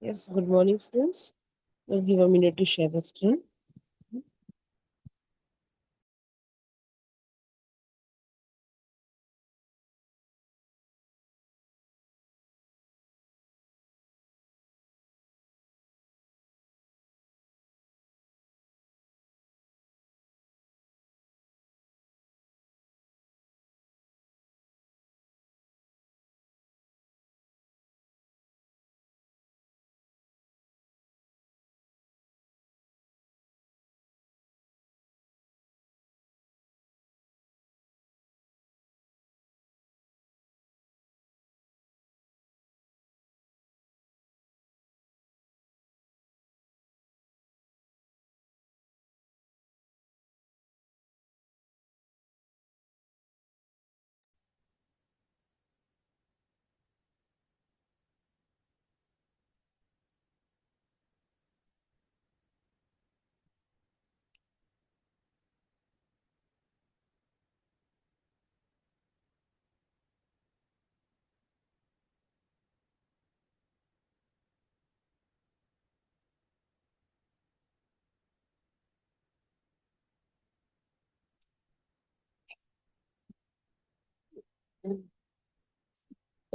Yes, good morning, students. Let's give a minute to share the screen.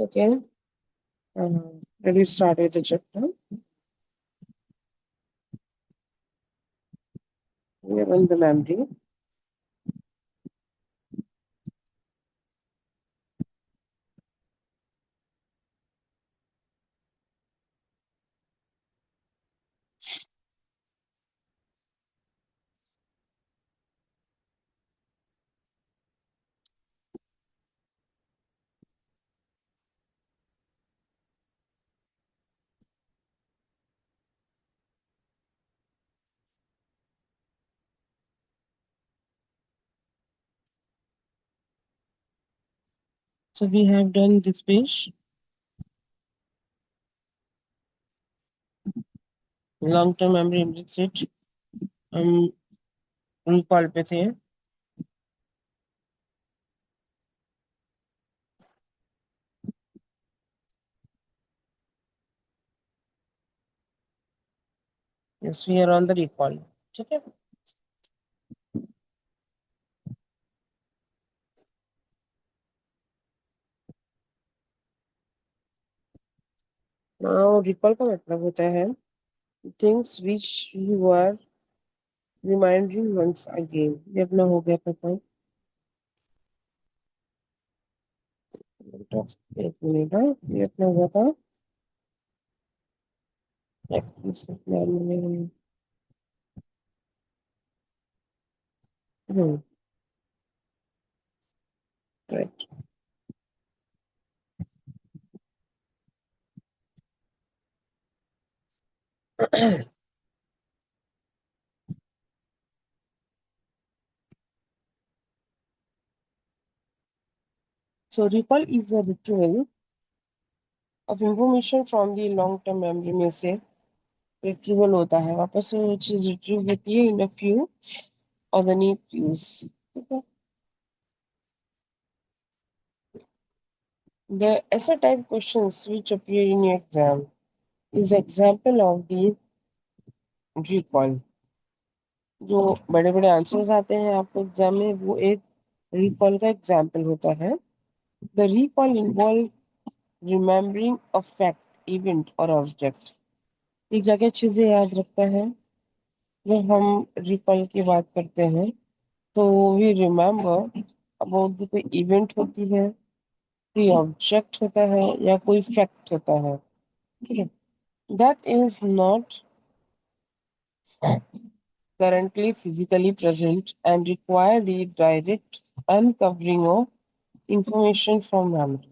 Okay. Let me start with the chapter. We are on the memory. So we have done this page. Long term memory implicit. हम recall पे थे. Yes, we are on the recall. ठीक है. Now recall का मतलब होता है things which you are reminding once again. ये अपना हो गया था. एक मिनट है. ये अपना हुआ था. Right. So recall is a ritual of information from the long term memory में से retrieval होता है. वापस से वो चीज retrieve होती है in a few or the need use. ठीक है. The essay type questions which appear in your exam is example of the recall. जो बड़े बड़े आंसर्स आते हैं आपको एग्जाम में वो एक recall का एग्जाम्पल होता है. The recall involve remembering a fact, event or object. ये क्या क्या चीजें याद रखता है जब हम रिकॉल की बात करते हैं. तो वी रिमेम्बर अबाउट कोई इवेंट होती है, कोई ऑब्जेक्ट होता है या कोई फैक्ट होता है. ठीक है. That is not currently physically present and require the direct uncovering of information from memory.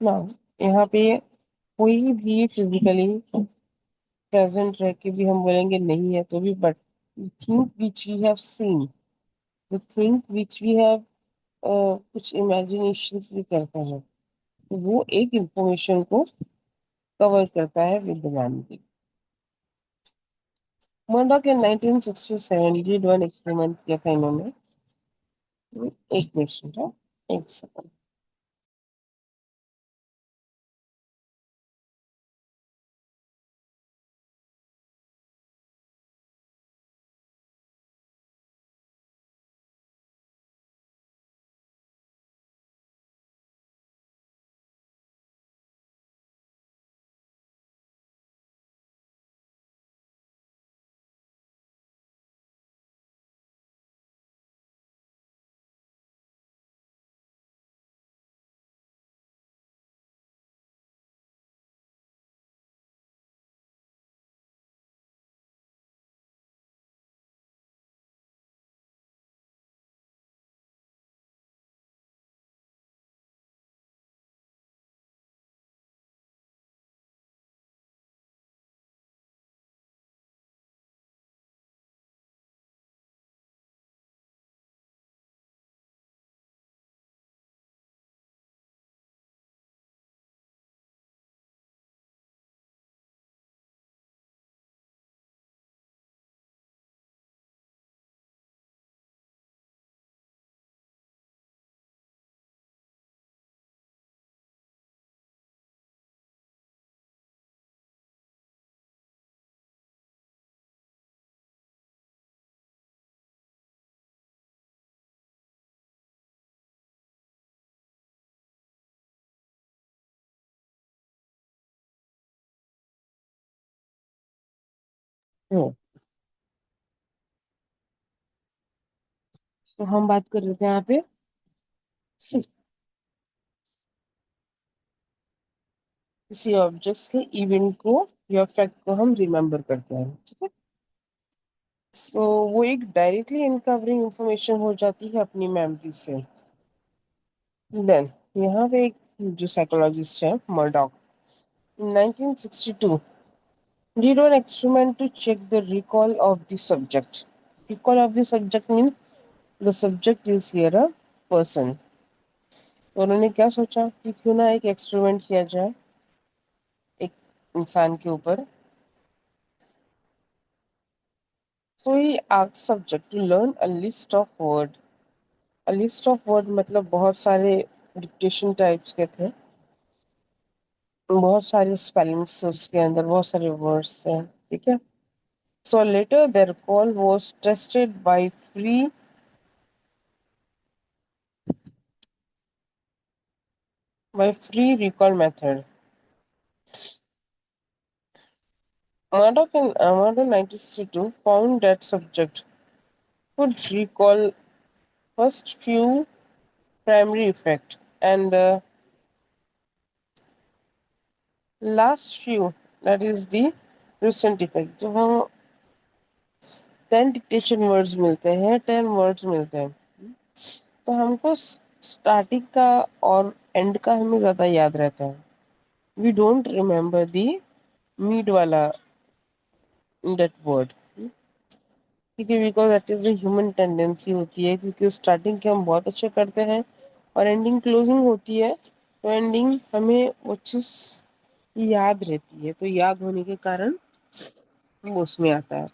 Now, यहाँ पे कोई भी फिजिकली प्रेजेंट रह के भी हम बोलेंगे नहीं है तो भी but think which we have seen, the think which we have कुछ इमेजिनेशन भी करता है तो वो एक इंफॉर्मेशन को कवर करता है विद द मेमोरी. मर्डॉक के 1967 डिड वन एक्सपेरिमेंट किया था इन्होंने. एक मिनट है. एक सेकंड. हम्म, तो हम बात कर रहे थे यहाँ पे सिर्फ किसी ऑब्जेक्ट से इवेंट को या फैक्ट को हम रिमेम्बर करते हैं, ठीक है। सो वो एक डायरेक्टली इनकवरिंग इंफॉर्मेशन हो जाती है अपनी मेमोरी से। देन यहाँ पे एक जो साइकोलॉजिस्ट है Murdock, 1962 did an experiment to check the recall of the subject. Recall of the subject means the subject is here a person. तो उन्होंने क्या सोचा कि क्यों ना एक एक्सपेरिमेंट किया जाए एक इंसान के ऊपर। So he asked subject to learn a list of word. A list of word मतलब बहुत सारे डिक्टेशन टाइप्स के थे, बहुत सारे स्पेलिंग्स उसके अंदर, बहुत सारे वर्ड्स हैं, ठीक है। So later their call was tested by free recall method. Murdoch 1962 found that subject could recall first few primary effect and last few, that is the recent effect. जब हम 10 डिक्टेशन वर्ड्स मिलते हैं, 10 words मिलते हैं, तो हमको starting का और एंड का हमें ज्यादा याद रहता है। We don't remember the mid वाला दैट वर्ड, ठीक है, because that is human tendency होती है, क्योंकि स्टार्टिंग के हम बहुत अच्छे करते हैं और एंडिंग क्लोजिंग होती है, तो एंडिंग हमें वो चीज याद रहती है, तो याद होने के कारण वो उसमें आता है।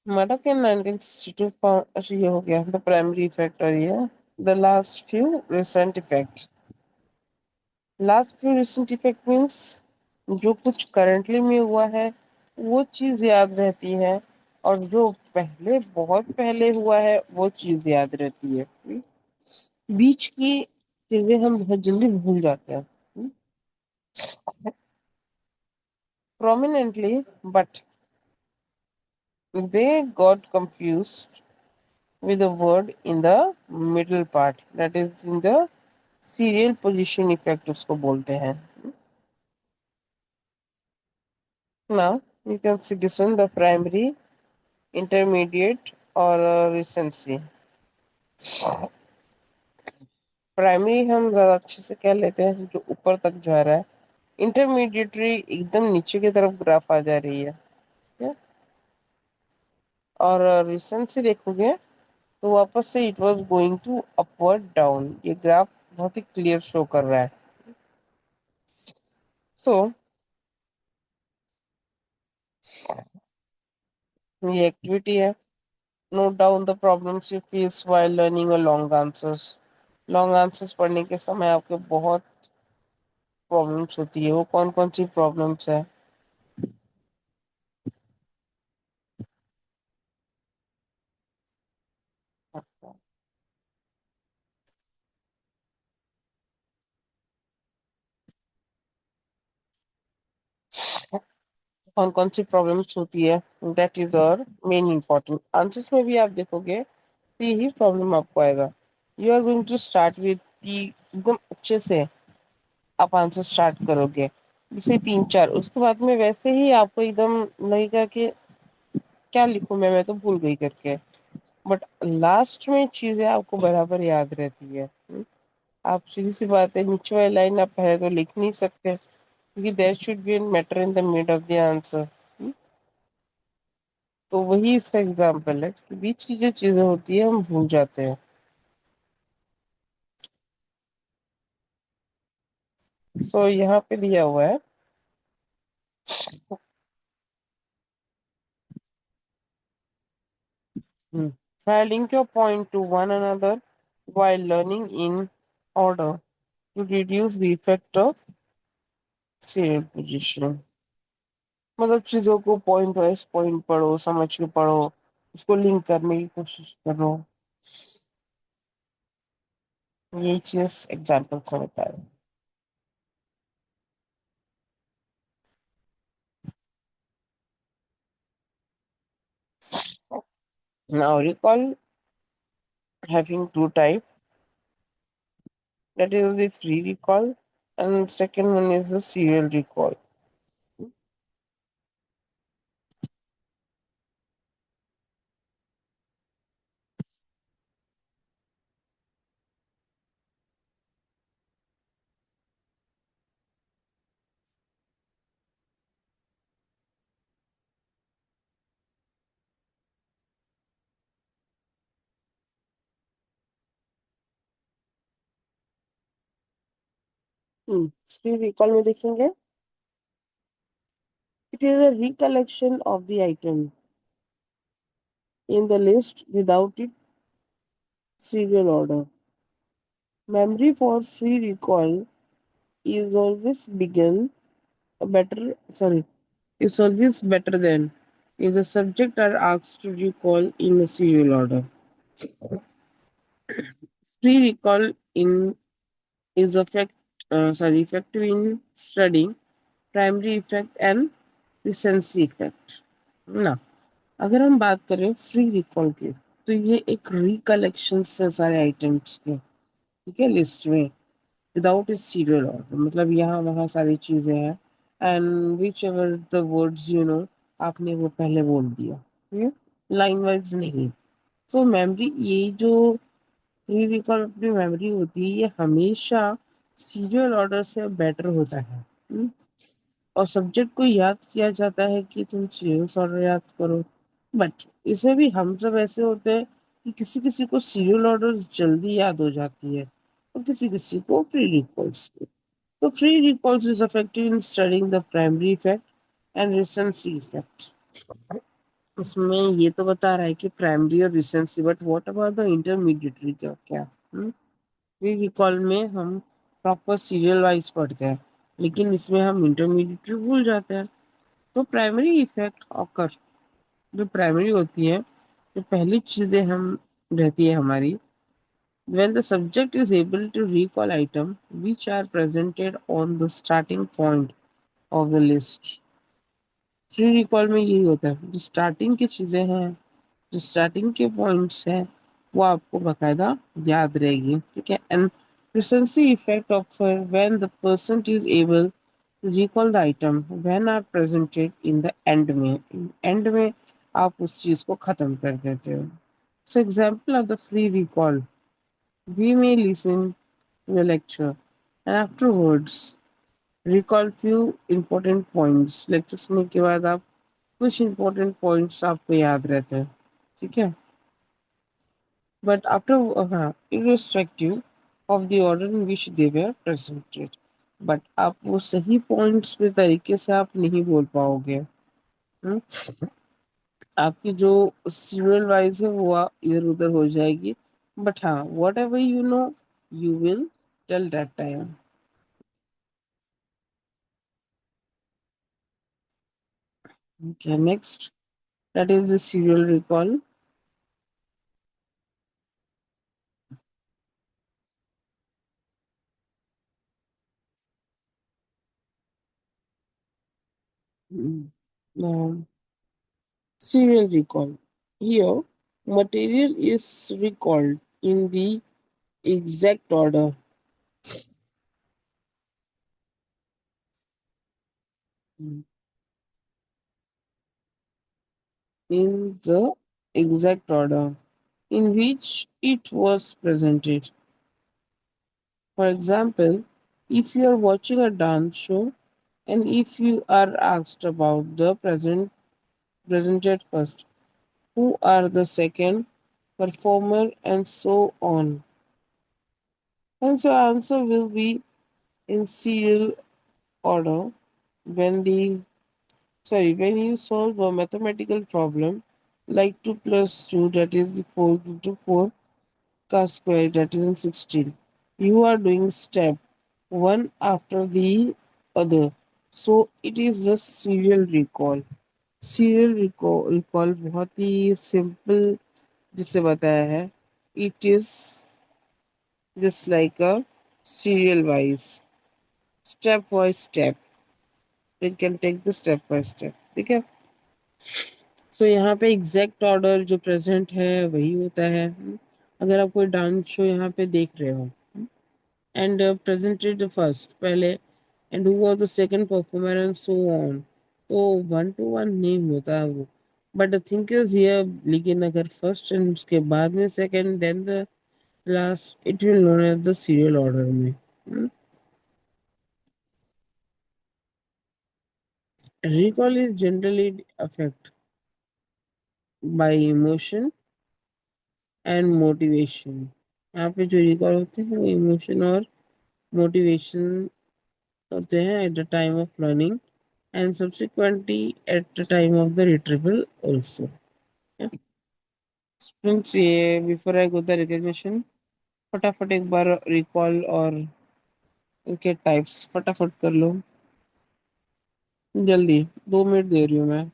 मर्डॉक के 1962 अच्छा ये हो गया द प्राइमरी इफेक्ट, और ये the last few recent effect. Last few recent effect means जो कुछ करंटली में हुआ है वो चीज याद रहती है, और जो पहले बहुत पहले हुआ है वो चीज याद रहती है। बीच की चीजें हम बहुत जल्दी भूल जाते हैं prominently, but they got confused with a word in the middle part, that is in the serial position effect उसको बोलते हैं। Now you can see this one, the primary, intermediate और recency। प्राइमरी हम ज्यादा अच्छे से कह लेते हैं जो ऊपर तक जा रहा है, इंटरमीडिएटरी एकदम नीचे की तरफ ग्राफ आ जा रही है, ठीक है? और रिसेंसी देखोगे तो वापस से it was going to upward down, ये ग्राफ बहुत ही क्लियर शो कर रहा है। सो ये एक्टिविटी है, note down the problems you face while learning a long answers. Long answers पढ़ने के समय आपके बहुत प्रॉब्लम्स होती है, वो कौन कौन सी प्रॉब्लम्स है? कौन कौन सी प्रॉब्लम्स होती है, दैट इज और मेन इंपॉर्टेंट। आंसर्स में भी आप देखोगे तो यही प्रॉब्लम आपको आएगा। You are going to start with कि एकदम अच्छे से आप आंसर स्टार्ट करोगे, जैसे तीन चार, उसके बाद में वैसे ही आपको एकदम लगेगा कि क्या लिखूं मैं तो भूल गई करके, बट लास्ट में चीजें आपको बराबर याद रहती है। आप सीधी सी बात है, नीचे वाली लाइन आप पहले तो लिख नहीं सकते, क्योंकि there should be an matter in the mid of the answer. तो वही इसका एग्जाम्पल है कि बीच की जो चीजें होती है हम भूल जाते हैं। सो यहाँ पे दिया हुआ है, try link your point to one another while learning in order to reduce the effect of serial position। मतलब चीजों को पॉइंट वाइज पॉइंट पढ़ो, समझ के पढ़ो, उसको लिंक करने की कोशिश करो, यही चीज एग्जाम्पल से बता रहे हैं। Now recall having two type, that is the free recall, and second one is the serial recall. Free recall में देखेंगे, it is a recollection of the item in the list without its serial order. Memory for free recall is always begin better sorry is always better than if the subject are asked to recall in a serial order. Free recall in is effective in studying primary effect and recency effect. ना, अगर हम बात करें free recall की, तो ये एक recollection से सारे आइटम्स के, ठीक है, लिस्ट में विदाउट ए सीरियल ऑर्डर, मतलब यहाँ वहाँ सारी चीजें हैं, and which ever the words आपने वो पहले बोल दिया, ठीक है, लाइन वाइज नहीं। तो मेमोरी, ये जो फ्री रिकॉल अपनी मेमोरी होती है, ये हमेशा सीरियल ऑर्डर से बेटर होता है। और सब्जेक्ट को याद किया जाता है कि तुम सीरियल ऑर्डर याद करो, बट इसे भी हम सब ऐसे होते हैं कि किसी किसी को सीरियल ऑर्डर जल्दी याद हो जाती है और किसी किसी को फ्री रिकॉल्स। तो free recalls is effective in studying the primary effect and recency effect. इसमें ये तो बता रहा है कि प्राइमरी और recency, but what about the intermediary, क्या क्या फ्री रिकॉल में हम प्रॉपर सीरियल वाइज पढ़ते हैं, लेकिन इसमें हम इंटरमीडिएटरी भूल जाते हैं। तो प्राइमरी इफेक्ट ऑकर, जो प्राइमरी होती है, जो पहली चीजें हम रहती है हमारी, when the subject is able to recall item which are presented on the starting point of the list. Free recall में यही होता है, जो स्टार्टिंग की चीजें हैं, जो स्टार्टिंग के पॉइंट्स हैं, वो आपको बकायदा याद रहेगी, ठीक है। And recency effect of when the person is able to recall the item when are presented in the end में, एंड में आप उस चीज को खत्म कर देते हो। So example of the free recall, we may listen to a lecture and afterwards recall few important points। Lecture सुनने के बाद आप कुछ इंपॉर्टेंट पॉइंट्स आपको याद रहते हैं, ठीक है, बट आफ्टर, हाँ, irrespective of the order in which they were presented, but आप वो सही पॉइंट्स पे तरीके से आप नहीं बोल पाओगे। हम्म? आपकी जो सीरियल वाइज है वो इधर उधर हो जाएगी, बट हाँ, whatever you will tell that time. Okay, next, that is the serial recall. Now, serial recall. Here, material is recalled in the exact order. In the exact order in which it was presented. For example, if you are watching a dance show and if you are asked about the presented first, who are the second performer, and so on. And so answer will be in serial order. When the when you solve a mathematical problem like 2 plus 2, that is the 4 into 4 car square, that is in 16, you are doing step one after the other, so it is the serial recall। Serial recall बहुत ही simple जिसे बताया है, it is just like a serial wise, step by step, we can take the step by step, ठीक है। सो यहाँ पे exact order जो प्रेजेंट है वही होता है। अगर आप कोई डांस शो यहाँ पे देख रहे हो, एंड प्रेजेंटेड फर्स्ट पहले, and who was the second performer and so on, तो वन टू वन नहीं होता वो। But the thing is here, लेकिन अगर फर्स्ट एंड उसके बाद में second then the last, it will known as the serial order में। Recall is generally affected by emotion and motivation. यहाँ पे जो रिकॉल होते हैं वो इमोशन और मोटिवेशन होते हैं at the time of learning and subsequently at the time of the retrieval also. Friends, ये before I go the recognition, फटाफट एक बार रिकॉल और उनके टाइप्स फटाफट कर लो, जल्दी। 2 मिनट दे रही हूँ मैं।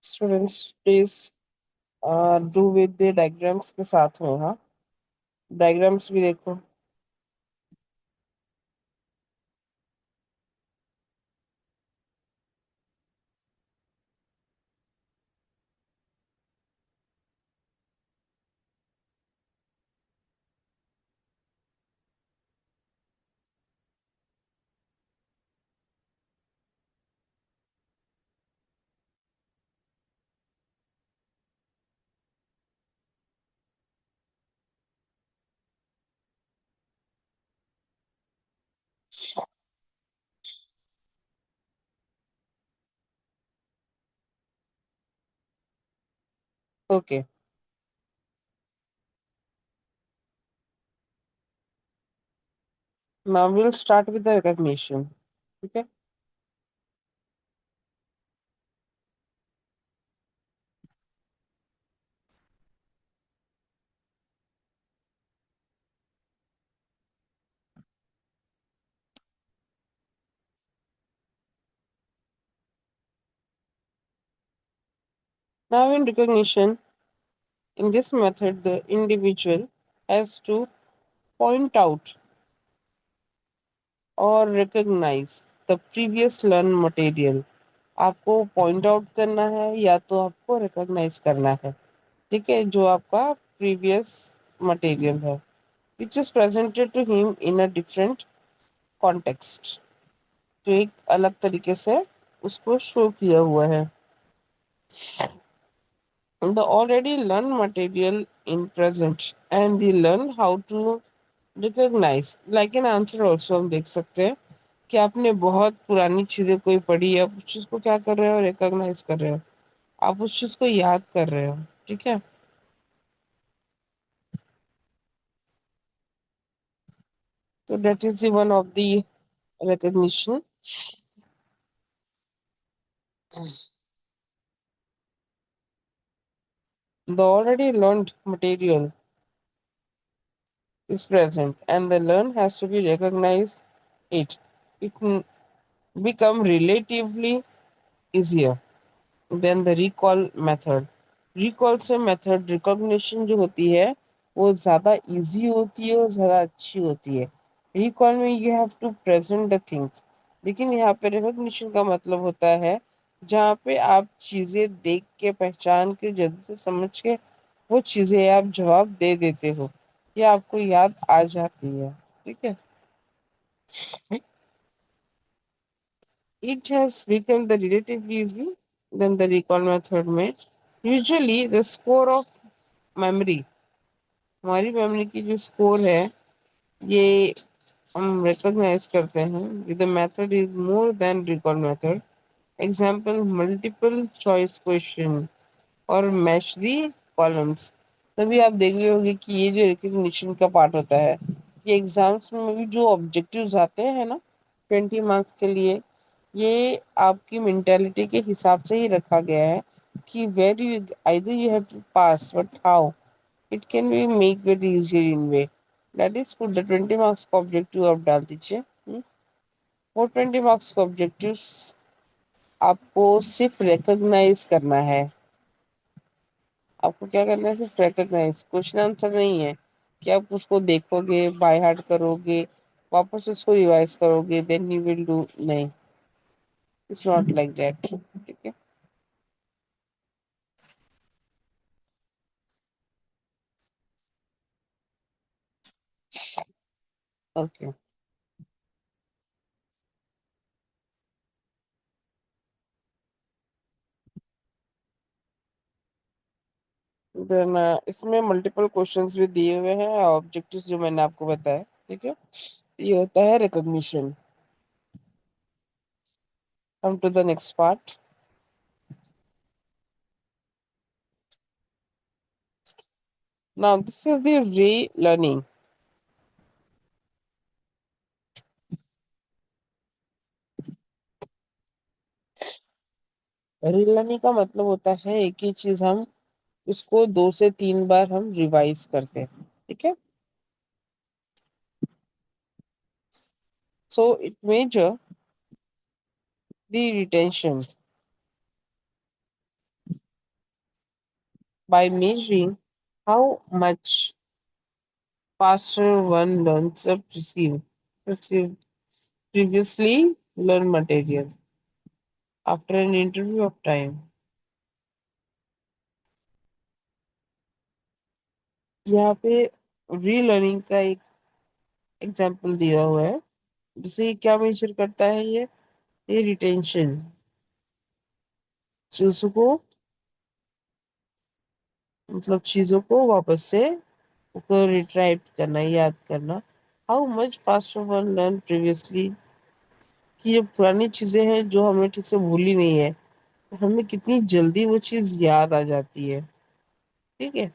Students please do with the diagrams के साथ में, हाँ, डायग्राम्स भी देखो। Okay, now will start with the recognition. ठीक है, now in recognition, in this method the individual has to point out or recognize the previous learned material। आपको point out करना है या तो आपको रिकॉग्नाइज करना है। ठीक है, जो आपका प्रीवियस मटेरियल है which is presented to him in a different context, जो एक अलग तरीके से उसको शो किया हुआ है। The already learned material in present and they learn how to recognize like an answer also। हम देख सकते हैं कि आपने बहुत पुरानी चीजें कोई पढ़ी है, आप उस चीज को क्या कर रहे हो, रिकॉग्नाइज कर रहे हो, आप उस चीज को याद कर रहे हो। ठीक है, तो that is the one of the recognition। The already learned material is present and the learn has to be recognized it, it become relatively easier then the recall method. Recall से मेथड रिकॉग्निशन जो होती है वो ज़्यादा easy होती है और ज़्यादा अच्छी होती है। रिकॉल में you have to present the things, लेकिन यहाँ पे रिकॉग्निशन का मतलब होता है जहाँ पे आप चीज़ें देख के पहचान के जल्दी से समझ के वो चीज़ें आप जवाब दे देते हो या आपको याद आ जाती है। ठीक है, it has become the relatively easy than the recall method में usually the score of memory, हमारी मेमोरी की जो स्कोर है, ये हम रिकॉग्नाइज करते हैं with the method is more than recall method. Example multiple choice question और मैच दी कॉलम्स। तभी आप देख रहे होंगे कि ये जो रिकग्निशन का पार्ट होता है, ये एग्जाम्स में भी जो ऑब्जेक्टिव्स आते हैं ना 20 मार्क्स के लिए, ये आपकी मेंटेलिटी के हिसाब से ही रखा गया है कि where you either you have to pass but how it can be make very easier in way. That is for the 20 marks का ऑब्जेक्टिव आप डाल दीजिए। वो 20 मार्क्स का ऑब्जेक्टिव आपको सिर्फ रिकॉग्नाइज करना है। आपको क्या करना है, सिर्फ रिकॉग्नाइज, क्वेश्चन आंसर नहीं है कि आप उसको देखोगे बाय हार्ट करोगे वापस उसको रिवाइज करोगे देन यू विल डू, नहीं, इट्स नॉट लाइक दैट। ठीक है। ओके, देन इसमें मल्टीपल क्वेश्चंस भी दिए हुए हैं, ऑब्जेक्टिव्स जो मैंने आपको बताया। ठीक है, ये होता है recognition. Come to the next part. Now this is the relearning. Relearning का मतलब होता है एक ही चीज हम उसको 2 से 3 बार हम रिवाइज करते हैं। ठीक है। So it measure the retention by measuring how much faster one learns a perceived previously learned material after an interview of time। यहाँ पे रीलर्निंग का एक एग्जांपल दिया हुआ है। जिसे ये क्या मेजर करता है, ये रिटेंशन, चीजों को, मतलब चीजों को वापस से उसको रिट्राइव करना, याद करना। How much faster one learn previously, कि ये पुरानी चीजें हैं जो हमने ठीक से भूली नहीं है, तो हमें कितनी जल्दी वो चीज याद आ जाती है। ठीक है।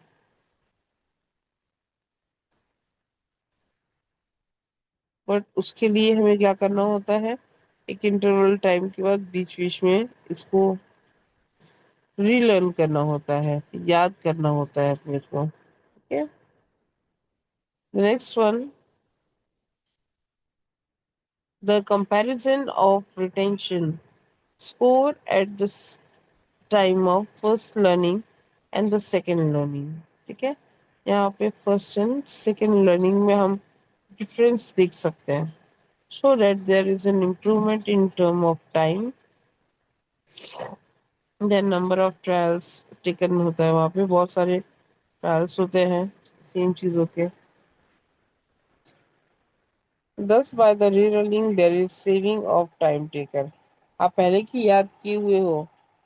बट उसके लिए हमें क्या करना होता है, एक इंटरवल टाइम के बाद बीच बीच में इसको रीलर्न करना होता है, याद करना होता है अपने को। ठीक है। Next one, the comparison of retention score eight the time of first learning and the second learning. ठीक है। यहाँ पे फर्स्ट एंड सेकेंड लर्निंग में हम difference देख सकते हैं। So that there is an improvement in term of time, then number of trials taken होता है, वहाँ पे बहुत सारे ट्रायल्स होते हैं सेम चीजों के। Thus by the rerolling there is saving of time taken। आप पहले की याद किए हुए हो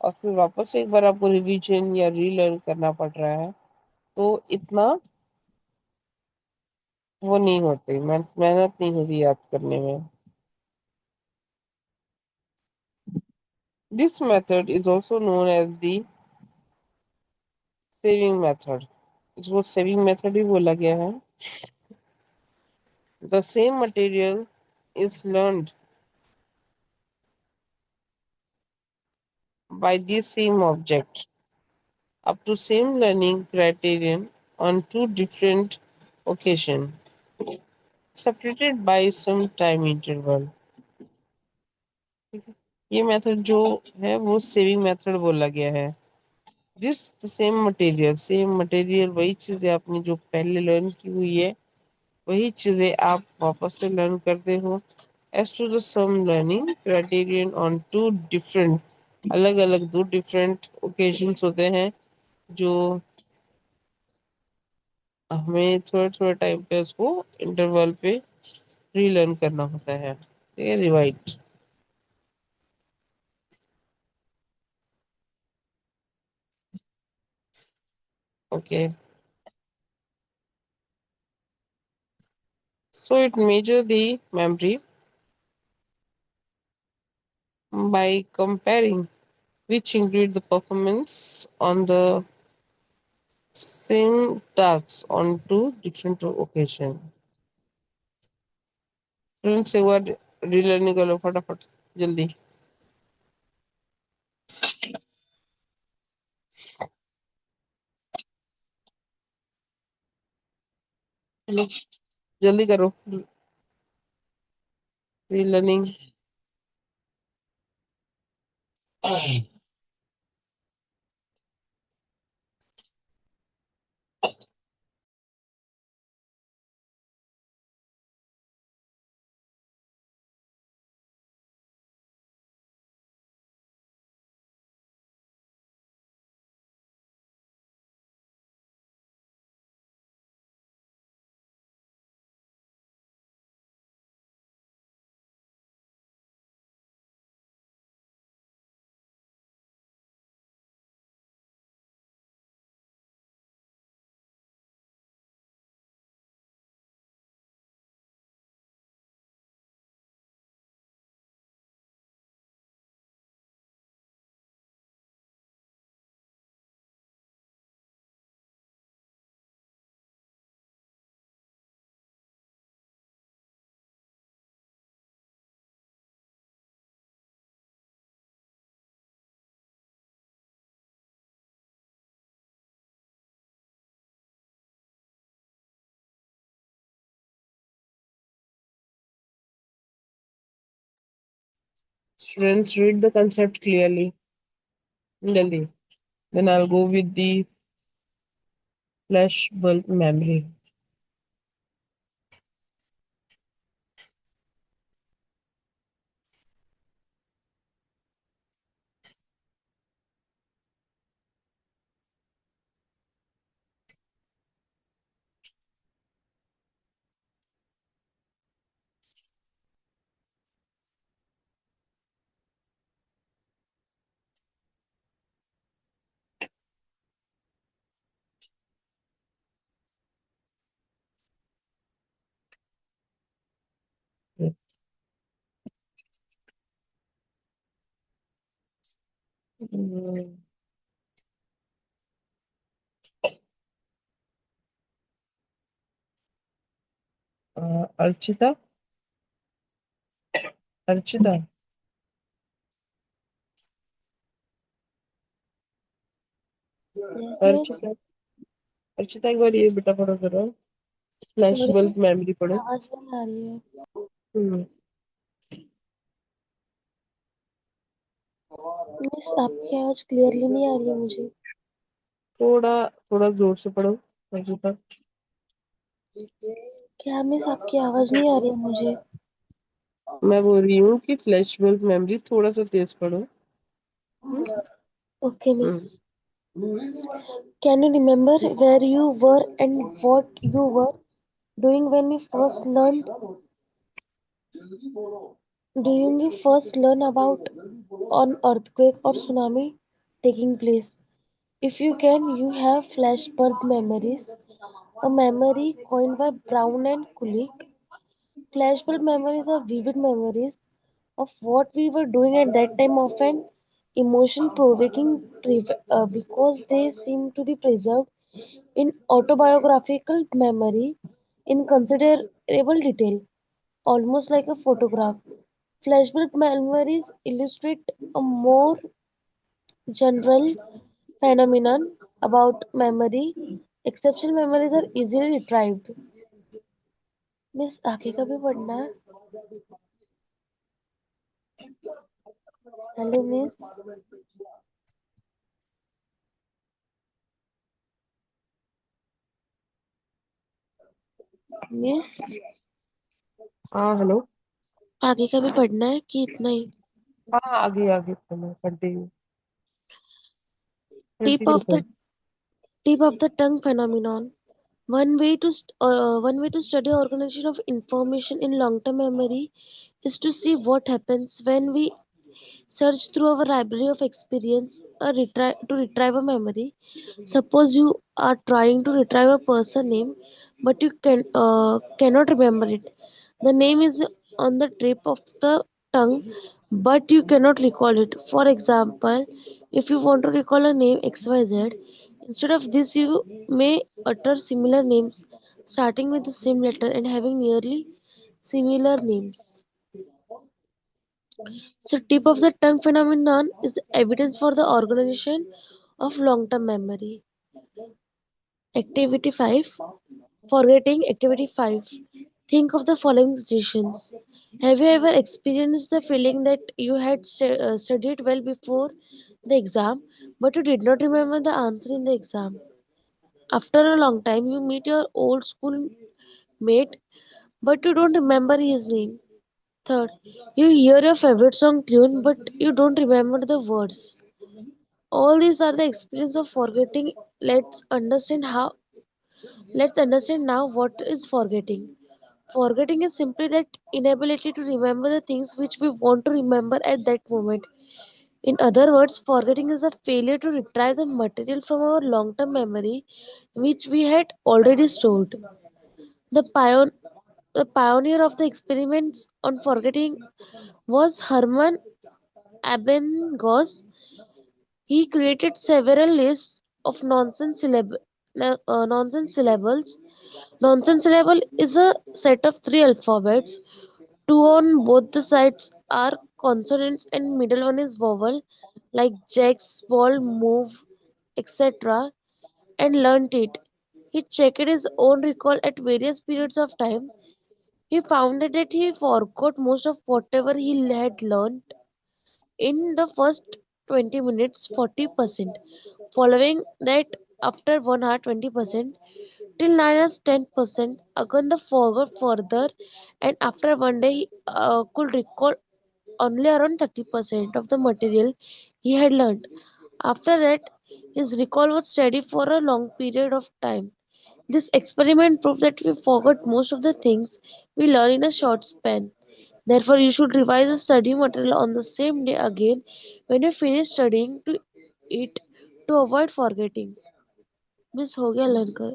और फिर वापस एक बार आपको रिवीजन या रीलर्न करना पड़ रहा है, तो इतना वो नहीं होती, मेहनत नहीं होती याद करने में। This method is also known as the saving method। इसको सेविंग मेथड ही बोला गया है। The same material is learned by the same object up to same learning criterion on two different occasions, separated by some time interval। ये method जो है वो saving method बोला गया है। दिस द सेम मटेरियल, वही चीजें आपने जो पहले लर्न की हुई है वही चीजें आप वापस से लर्न करते हो। As to the some learning criterion on two different, अलग अलग दो डिफरेंट ओकेजन्स होते हैं जो हमें थोड़े थोड़े टाइम पे उसको इंटरवल पे रीलर्न करना होता है। ठीक है, रिवाइट। Okay. So it measure the memory by comparing which include the performance on the same tasks on two different occasions. Friends एक बार रीलर्निंग कर लो फटाफट जल्दी। चलो जल्दी करो relearning. Students read the concept clearly. Jल्दी. Then I'll go with the flash bulb memory. Hmm, Archita. Archita. Yes, Archita Archita एक बार ये बेटा पढ़ो करो फ्लैश सॉरी बल्ब मेमोरी पढ़ो। आवाज नहीं आ रही है। हम्म, मिस आपकी आवाज क्लियरली नहीं आ रही है मुझे। थोड़ा थोड़ा जोर से पढ़ो अर्चिता। क्या मिस आपकी आवाज नहीं आ रही है मुझे। मैं बोल रही हूँ कि फ्लैश बल्ब मेमोरी थोड़ा सा तेज पढ़ो। Hmm, okay miss. Hmm. Can you remember where you were and what you were doing when you first learn doing you first learn about an earthquake or tsunami taking place? If you can, you have flashbulb memories, a memory coined by Brown and Kulik. Flashbulb memories are vivid memories of what we were doing at that time, often emotion provoking because they seem to be preserved in autobiographical memory in considerable detail, almost like a photograph. Flashback memories illustrate a more general phenomenon about memory. Exceptional memories are easily retrieved. Miss आगे का भी पढ़ना है। Hello miss. Miss हाँ hello. आगे का भी पढ़ना है कि इतना ही? हाँ आगे आगे चलो continue tip continue of the करो। tip of the tongue phenomenon. One way to study organization of information in long-term memory is to see what happens when we search through our library of experience to retrieve a memory. Suppose you are trying to retrieve a person name, but you cannot remember it. The name is on the tip of the tongue, but you cannot recall it. For example, if you want to recall a name XYZ, instead of this, you may utter similar names starting with the same letter and having nearly similar names. So, tip of the tongue phenomenon is the evidence for the organization of long term memory. Activity 5. Forgetting. Activity 5. Think of the following situations. Have you ever experienced the feeling that you had studied well before the exam, but you did not remember the answer in the exam? After a long time, you meet your old school mate, but you don't remember his name. Third, you hear your favorite song tune, but you don't remember the words. All these are the experience of forgetting. Let's understand how. Let's understand now what is forgetting. Forgetting is simply that inability to remember the things which we want to remember at that moment. In other words, forgetting is the failure to retrieve the material from our long term memory which we had already stored. The, pion- the pioneer of the experiments on forgetting was Hermann Ebbinghaus. He created several lists of nonsense syllables. Nonsense syllable is a set of three alphabets. Two on both the sides are consonants and middle one is vowel like jack, small, move, etc. and learnt it. He checked his own recall at various periods of time. He found that he forgot most of whatever he had learnt in the first 20 minutes 40%. Following that, after 1 hour 20%, till 9 hours 10%. Again, the forgot further, and after one day, he could recall only around 30% of the material he had learned. After that, his recall was steady for a long period of time. This experiment proved that we forgot most of the things we learn in a short span. Therefore, you should revise the study material on the same day again when you finish studying it to avoid forgetting. Miss हो गया learn कर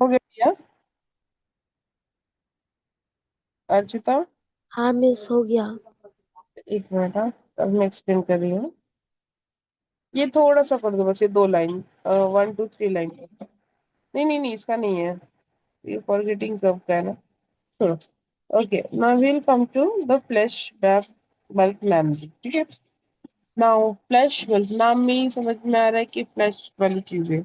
हो गया भैया? अर्चिता, हाँ miss हो गया एक मिनट। हाँ, अब मैं एक्सप्लेन कर रही हूँ। ये थोड़ा सा कर दो बस, ये 2 लाइन, 1 2 3 लाइन। नहीं नहीं नहीं, इसका नहीं है। ये फॉरगेटिंग कब का है ना। छोड़ो। Okay, now will come to the flash bulb memory. ठीक है। नाउ फ्लैश बल्ब नाम में ही समझ में आ रहा है कि फ्लैश वाली चीजें।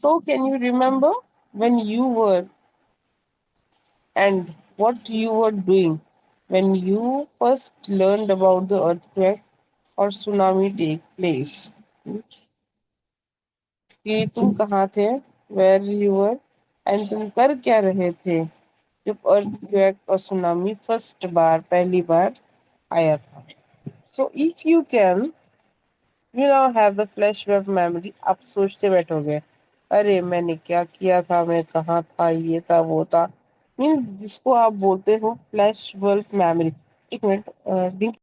So can you remember when you were and what you were doing when you first learned about the earthquake or tsunami take place? कि तुम कहाँ थे, where you were, and तुम कर क्या रहे थे जब earthquake और tsunami फर्स्ट बार पहली बार आया था? So if you can, you now have the flashback memory. आप सोचते बैठोगे, अरे मैंने क्या किया था, मैं कहाँ था, ये था वो था। मीन जिसको आप बोलते हो फ्लैश बल्ब मेमोरी। एक मिनट,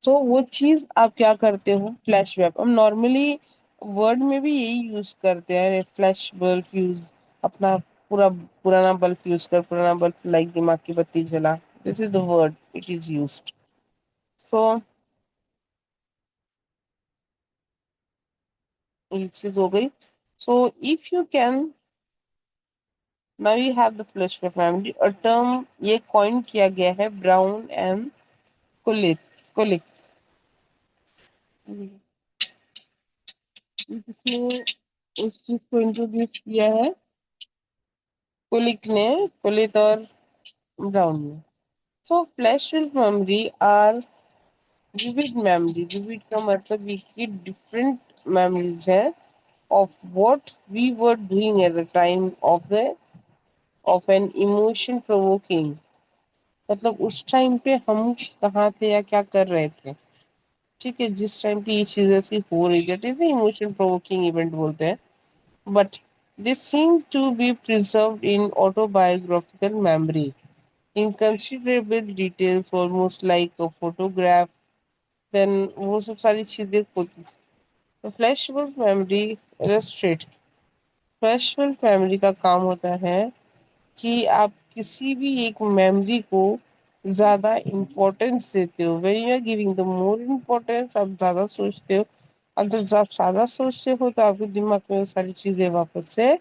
सो वो चीज आप क्या करते हो, फ्लैशबैक। हम नॉर्मली वर्ड में भी यही यूज करते हैं, फ्लैश बल्ब यूज, अपना पूरा पुराना बल्ब यूज कर, पुराना बल्ब लाइक दिमाग की बत्ती जला। This is the word it is used. So ये चीज हो गई। So if you can, now you have the flashback memory. और टर्म ये कॉइन किया गया है ब्राउन एंड कुलिक कुलिक, जिसने उस चीज को इंट्रोड्यूस किया है, कुलिक ने, कुलित और ब्राउन ने। So flashbulb memory are vivid memory. Vivid का मतलब ये कि different memories है of what we were doing at the time of an emotion provoking. मतलब उस टाइम पे हम कहाँ थे या क्या कर रहे थे. ठीक है, जिस टाइम पे ये चीज ऐसी हो रही है, इसे इमोशन प्रोवोकिंग इवेंट बोलते हैं. But they seem to be preserved in autobiographical memory in considerable details, almost like a photograph. Then वो सब सारी चीजें होती. तो flashbulb memory illustrate. Flashbulb memory का काम होता है कि आप किसी भी एक मेमोरी को ज्यादा इम्पोर्टेंस देते हो. When you are giving the more importance, आप ज्यादा सोचते हो. अब जब आप ज्यादा सोचते हो तो आपके दिमाग में वो सारी चीजें वापस से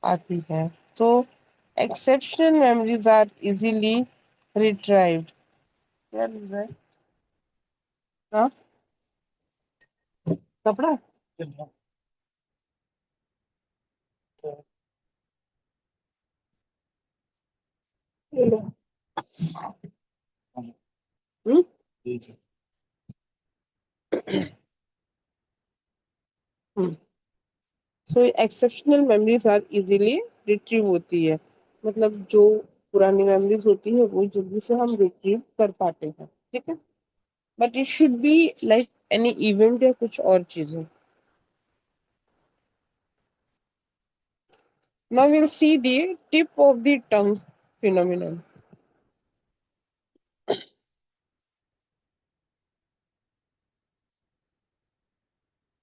आती है. तो exceptional memories are easily retrieved. क्या लिख रहा है? हाँ, कपड़ा. हम्म. So exceptional memories are easily retrieve होती है. मतलब जो पुरानी मेमोरीज होती है वो जल्दी से हम रिट्रीव कर पाते हैं. ठीक है. But it should be like any event या कुछ और चीजें. Now will see the tip of the tongue phenomenon.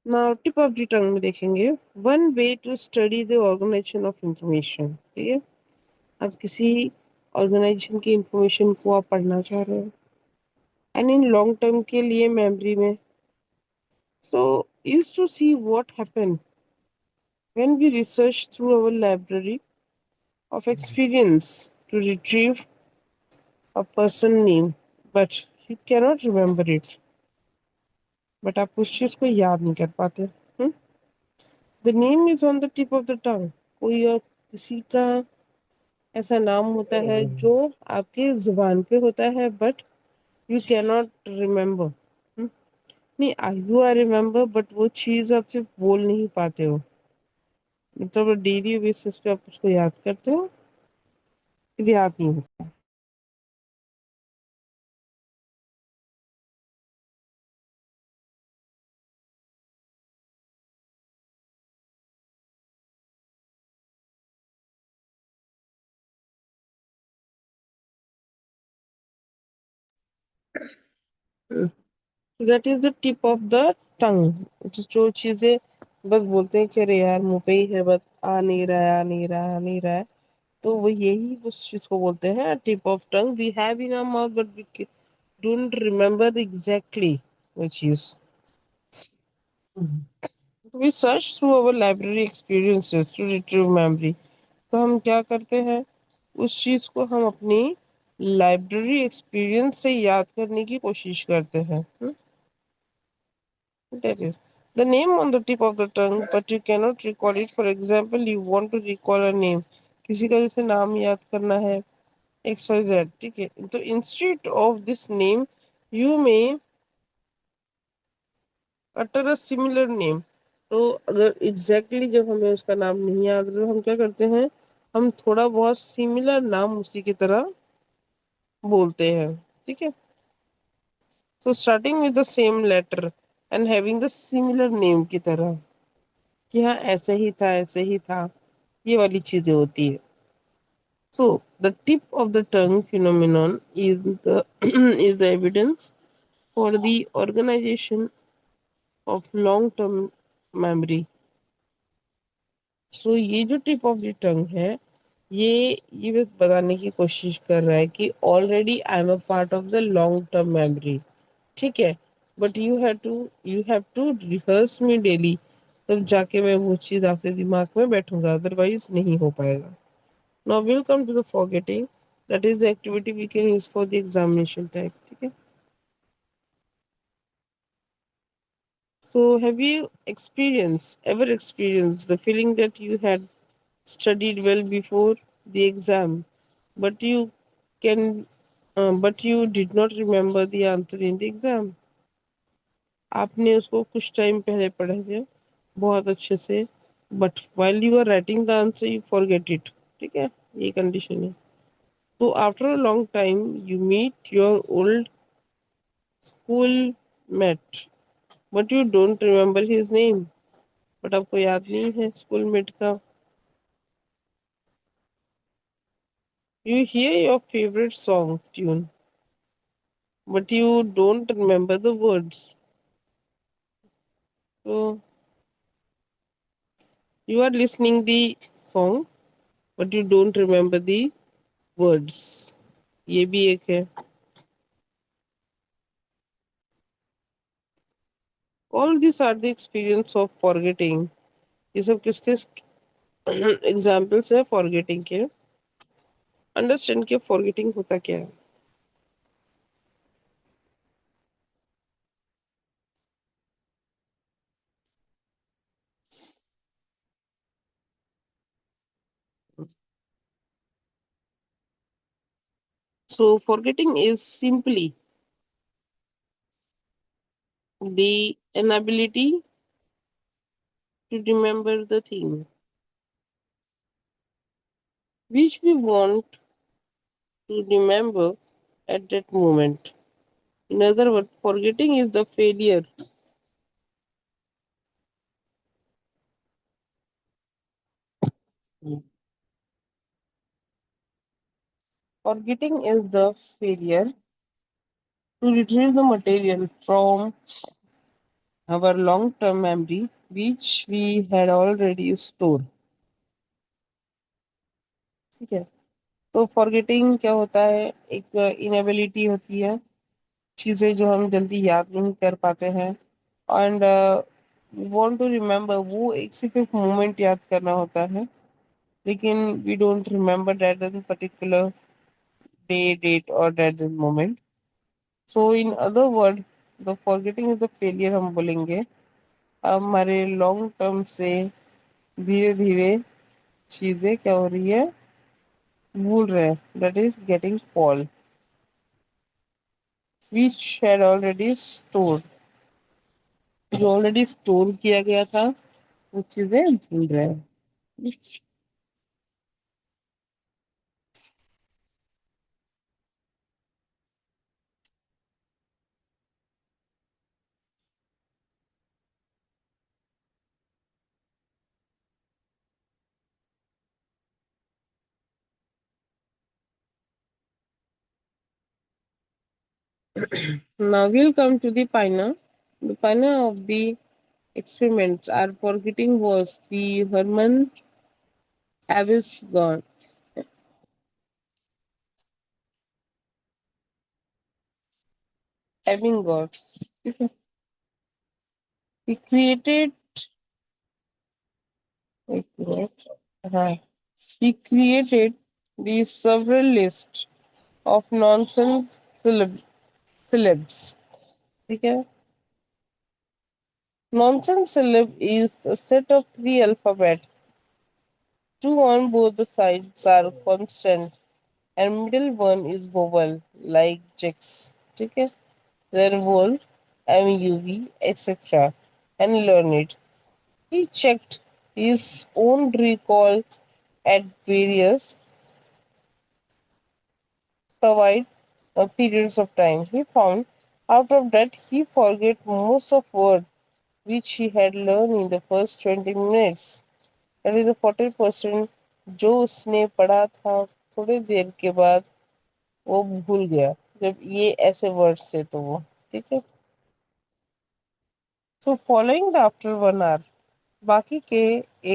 Now tip of the tongue में देखेंगे one way to study the organization of information. ठीक है. आप किसी ऑर्गेनाइजेशन की इंफॉर्मेशन को आप पढ़ना चाह रहे हो एंड इन लॉन्ग टर्म के लिए मेमोरी में. So, is to see what happened when we research through our library of experience to retrieve a person name, but you cannot remember it. But आप उस चीज को याद नहीं कर पाते. hmm? The name is on the tip of the tongue. कोई और किसी का ऐसा नाम होता है जो आपके जुबान पे होता है बट यू कैनॉट रिमेम्बर. नहीं, यू आर रिमेम्बर बट वो चीज आप सिर्फ बोल नहीं पाते हो. मतलब डेली बेसिस पे आप उसको याद करते हो, फिर याद नहीं होता. That is the tip of the टंग. जो चीजें बस बोलते हैं कि अरे यार मुंह पे ही है, बस आ नहीं रहा है, आ नहीं रहा है, आ नहीं रहा है. तो वो यही उस चीज को बोलते हैं tip of tongue. We have in our mouth but we don't remember exactly वो चीज. We search through our library experiences to retrieve memory. तो हम क्या करते हैं, उस चीज को हम अपनी लाइब्रेरी एक्सपीरियंस से याद करने की कोशिश करते हैं. That is the name on the tip of the tongue, but you cannot recall it. For example, you want to recall a name. किसी का जैसे नाम याद करना है XYZ. ठीक है. तो instead of this name, you may utter a similar name. तो अगर exactly जब हमें उसका नाम नहीं याद रहता, हम क्या करते हैं, हम थोड़ा बहुत सिमिलर नाम उसी की तरह बोलते हैं. ठीक है. So starting with the same letter and having the similar name की तरह, कि हाँ ऐसे ही था, ऐसे ही था, ये वाली चीजें होती है. So the tip of the tongue phenomenon is the is the evidence for the organization of long term memory. So ये जो tip of the tongue है, ये बस बताने की कोशिश कर रहा है कि already I am a part of the long term memory. ठीक है. But you have to rehearse me daily. तब जाके मैं वो चीज आपके दिमाग में बैठूंगा, अदरवाइज नहीं हो पाएगा. Now we'll come to the forgetting. That is the activity we can use for the examination type. ठीक है. So have you ever experienced the feeling that you had studied well before the exam, but you can but you did not remember the answer in the exam. आपने उसको कुछ time पहले पढ़े थे बहुत अच्छे से, but while you were writing the answer you forget it. ठीक है, ये कंडीशन है. So after a long time you meet your old school mate, but you don't remember his name. But आपको याद नहीं है स्कूल मेट का. You hear your favorite song tune, but you don't remember the words. So you are listening the song, but you don't remember the words. ये भी एक है. All these are the experience of forgetting. ये सब किसके examples है forgetting के. Understand के फॉरगेटिंग होता क्या है. So forgetting is simply the inability to remember the thing which we want to remember at that moment. In other words, forgetting is the failure. Forgetting is the failure to retrieve the material from our long term memory which we had already stored. ठीक है. तो forgetting क्या होता है, एक inability होती है, चीज़ें जो हम जल्दी याद नहीं कर पाते हैं. एंड वांट टू रिमेम्बर, वो एक सिर्फ एक मोमेंट याद करना होता है, लेकिन we don't remember that particular day date और that moment. So in other word the forgetting is the failure हम बोलेंगे. अब हमारे लॉन्ग टर्म से धीरे धीरे चीजें क्या हो रही है, भूल रहे हैं. That is getting fall which had already stored. जो ऑलरेडी स्टोर किया गया था वो चीजें भूल रहे हैं. Now we'll come to the pioneer. The pioneer of the experiments are forgetting was the Herman Avison. Ebbinghaus. He created एक मिनट, हाँ, he created the several list of nonsense syllabs. ठीक है. Nonsense syllab is a set of three alphabet. Two on both the sides are constant and middle one is vowel like Jax. ठीक है. Then vowel, MUV, etc. and learn it. He checked his own recall at various provide periods of time. He found out of that he forget most of word which he had learned in the first 20 minutes. That is the 40% जो उसने पढ़ा था थोड़ी देर के बाद वो भूल गया, जब ये ऐसे वर्ड्स थे तो वो. ठीक है. So following the after 1 hour, बाकी के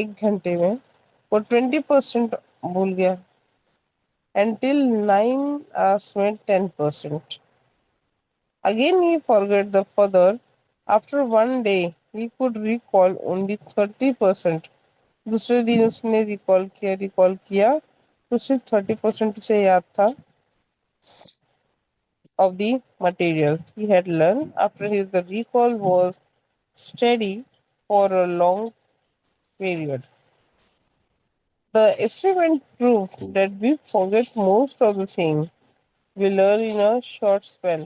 1 घंटे में वो 20% भूल गया. Until 9 hours में 10%. Again he forgot the further. After one day he could recall only 30%. दूसरे दिन उसने रिकॉल किया तो सिर्फ 30% उसे याद था of the material he had learned. After his the recall was steady for a long period. The experiment proved that we forget most of the things we learn in a short spell.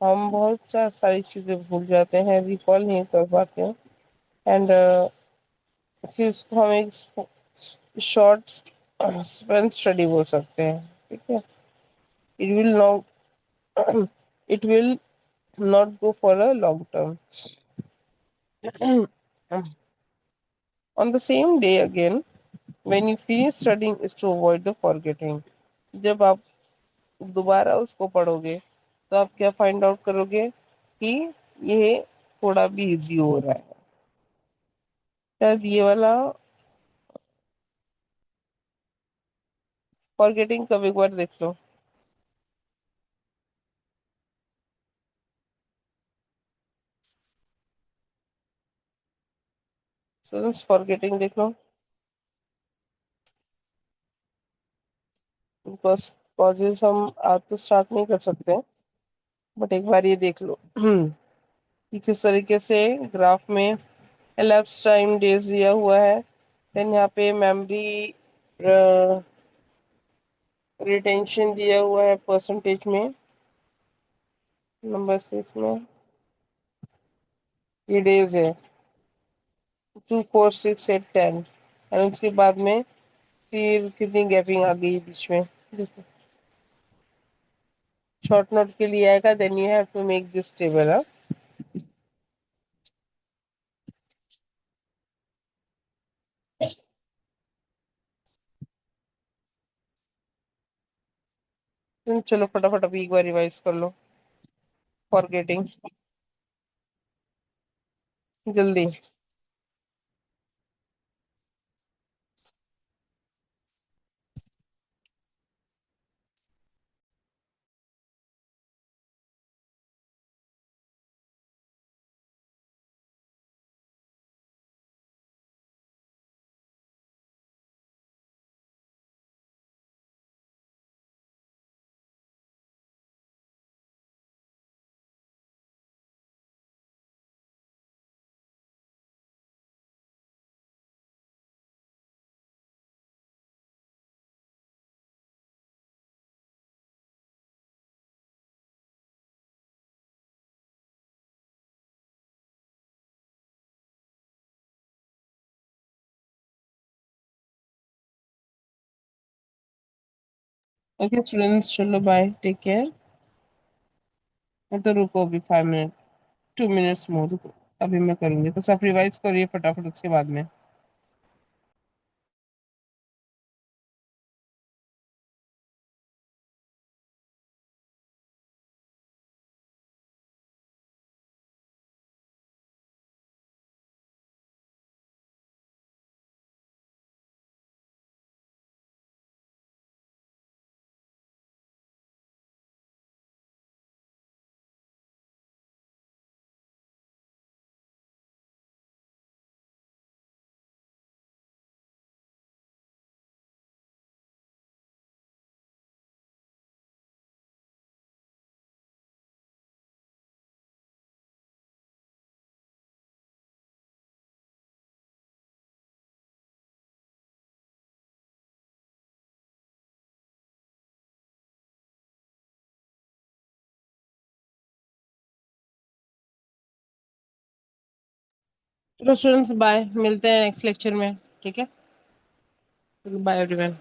हम बहुत सारी चीजें भूल जाते हैं, recall नहीं कर पाते हैं। एंड फिर उसको हम एक शॉर्ट स्पेन स्टडी बोल सकते हैं। ठीक है। It will not it will not go for a long term. On the same day again, when you finish studying is to avoid the forgetting. जब आप दोबारा उसको पढ़ोगे तो आप क्या फाइंड आउट करोगे कि ये थोड़ा भी इजी हो रहा है। शायद ये वाला फॉरगेटिंग कब एक बार देख लो। स्टूडेंट्स फॉरगेटिंग देख लो। बिकॉज कॉजेज हम आज तो स्टार्ट नहीं कर सकते, बट एक बार ये देख लो कि किस तरीके से ग्राफ में elapsed टाइम डेज दिया हुआ है। देन यहाँ पे मेमोरी रिटेंशन दिया हुआ है परसेंटेज में, नंबर 6 में ये डेज है 2 4 6 8 10। और उसके बाद में फिर कितनी गैपिंग आ गई बीच में, देखो। शॉर्ट नोट के लिए आएगा, then you have to make this table. चलो फटाफट अभी एक बार रिवाइज कर लो। फॉरगेटिंग, जल्दी। ओके स्टूडेंट्स, चलो बाय, टेक केयर। मैं तो रुको अभी 5 मिनट, 2 मिनट्स मोर रुको। अभी मैं करूंगी तो सब रिवाइज करिए फटाफट उसके बाद में। चलो स्टूडेंट्स बाय, मिलते हैं नेक्स्ट लेक्चर में। ठीक है, बाय एवरीवन।